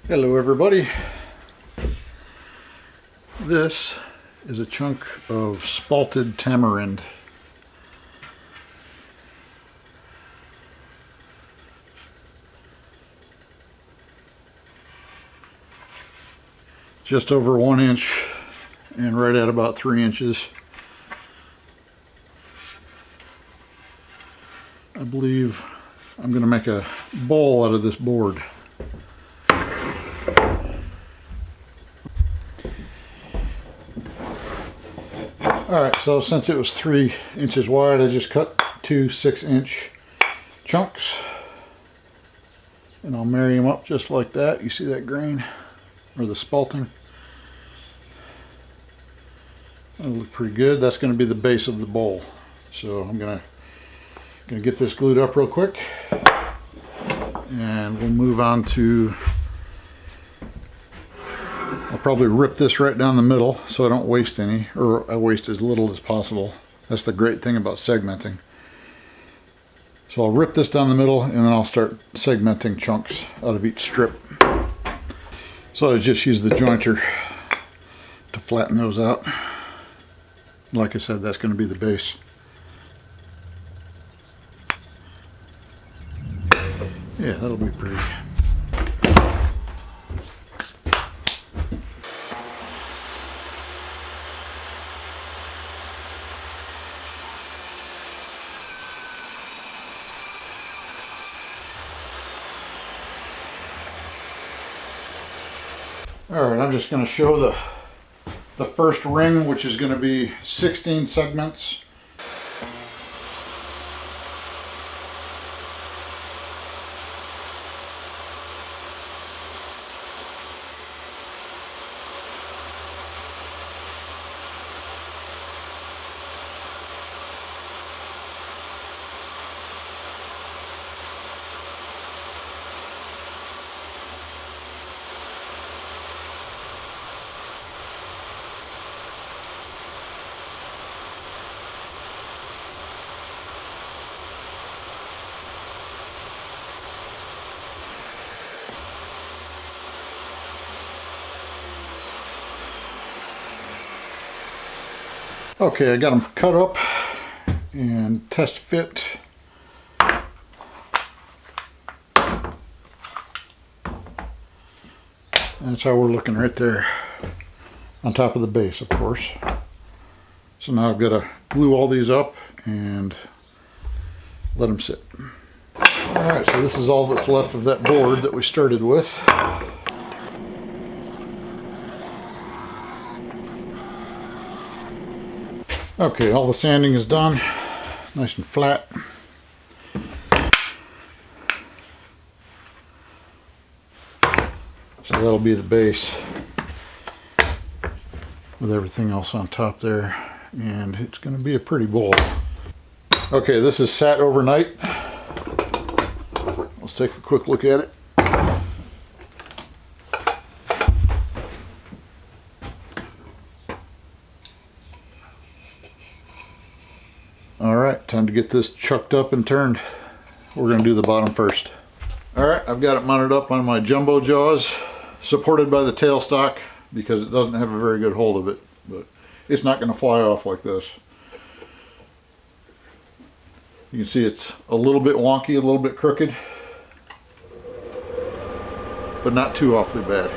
Hello everybody. This is a chunk of spalted tamarind. Just over 1 inch and right at about 3 inches. I believe I'm going to make a bowl out of this board. Alright, so since it was 3 inches wide, I just cut 2 6-inch chunks. And I'll marry them up just like that. You see that grain? Or the spalting? That'll look pretty good. That's going to be the base of the bowl. So I'm going to get this glued up real quick. And we'll move on to... I'll probably rip this right down the middle so I don't waste any, or I waste as little as possible. That's the great thing about segmenting. So I'll rip this down the middle and then I'll start segmenting chunks out of each strip. So I just use the jointer to flatten those out. Like I said, that's going to be the base. Yeah, that'll be pretty. Alright, I'm just going to show the first ring, which is going to be 16 segments. Okay, I got them cut up and test fit. That's how we're looking right there on top of the base, of course. So now I've got to glue all these up and let them sit. Alright, so this is all that's left of that board that we started with. Okay, all the sanding is done, nice and flat. So that'll be the base with everything else on top there, and it's going to be a pretty bowl. Okay, this is sat overnight. Let's take a quick look at it. Alright, time to get this chucked up and turned. We're going to do the bottom first. Alright, I've got it mounted up on my jumbo jaws, supported by the tailstock because it doesn't have a very good hold of it, but it's not going to fly off like this. You can see it's a little bit wonky, a little bit crooked, but not too awfully bad.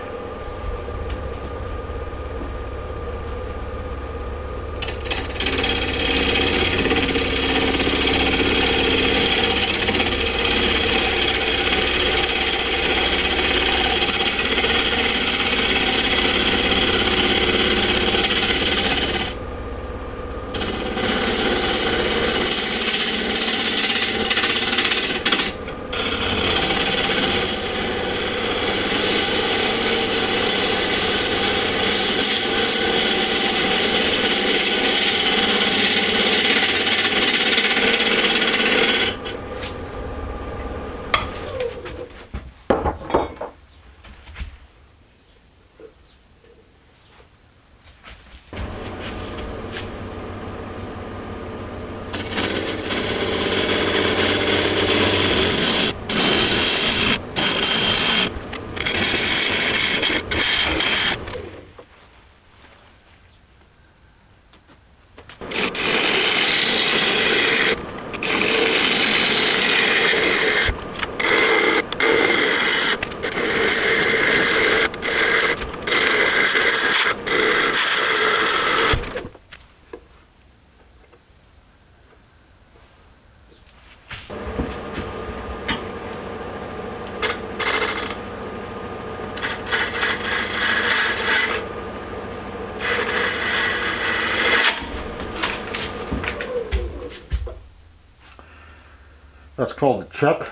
called a chuck,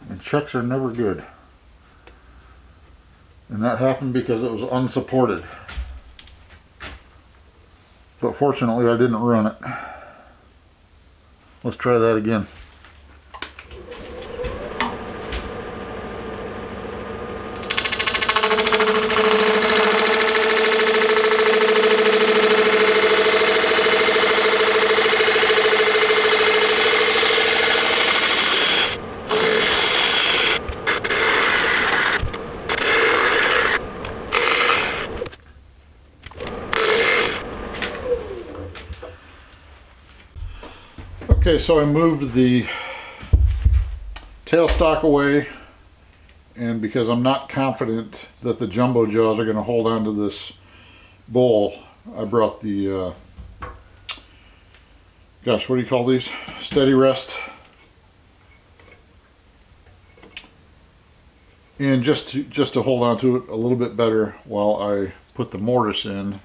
and chucks are never good. And that happened because it was unsupported. But fortunately I didn't ruin it. Let's try that again. Okay, so I moved the tailstock away, and because I'm not confident that the jumbo jaws are going to hold on to this bowl, I brought the, gosh, what do you call these? Steady rest. And just to hold on to it a little bit better while I put the mortise in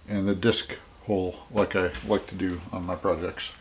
and the disc hole like I like to do on my projects.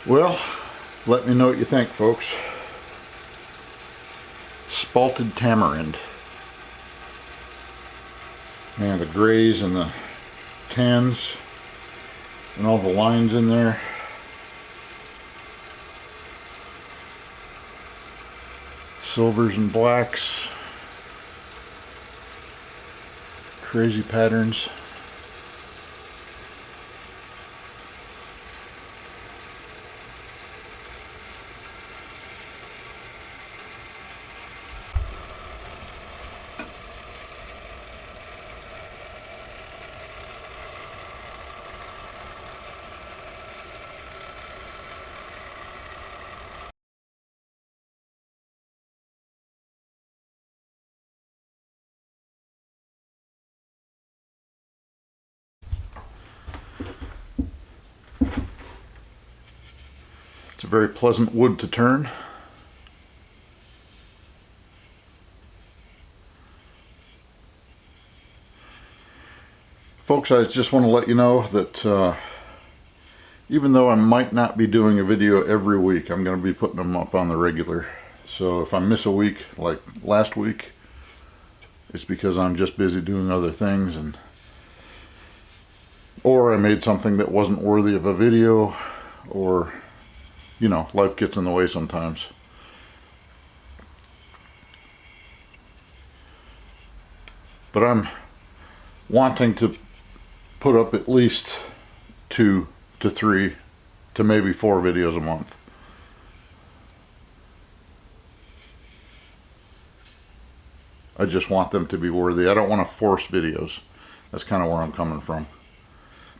Well, let me know what you think, folks. Spalted tamarind. Man, the grays and the tans and all the lines in there. Silvers and blacks. Crazy patterns. It's a very pleasant wood to turn. Folks, I just want to let you know that even though I might not be doing a video every week, I'm going to be putting them up on the regular. So if I miss a week, like last week, it's because I'm just busy doing other things, or I made something that wasn't worthy of a video, or you know, life gets in the way sometimes. But I'm wanting to put up at least 2 to 3 to maybe 4 videos a month. I just want them to be worthy. I don't want to force videos. That's kind of where I'm coming from.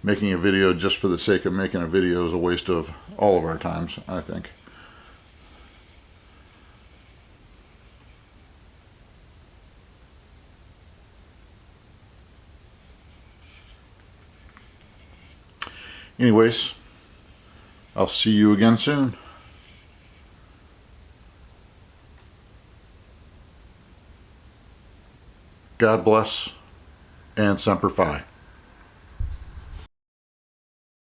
Making a video just for the sake of making a video is a waste of all of our times, I think. Anyways, I'll see you again soon. God bless, and Semper Fi.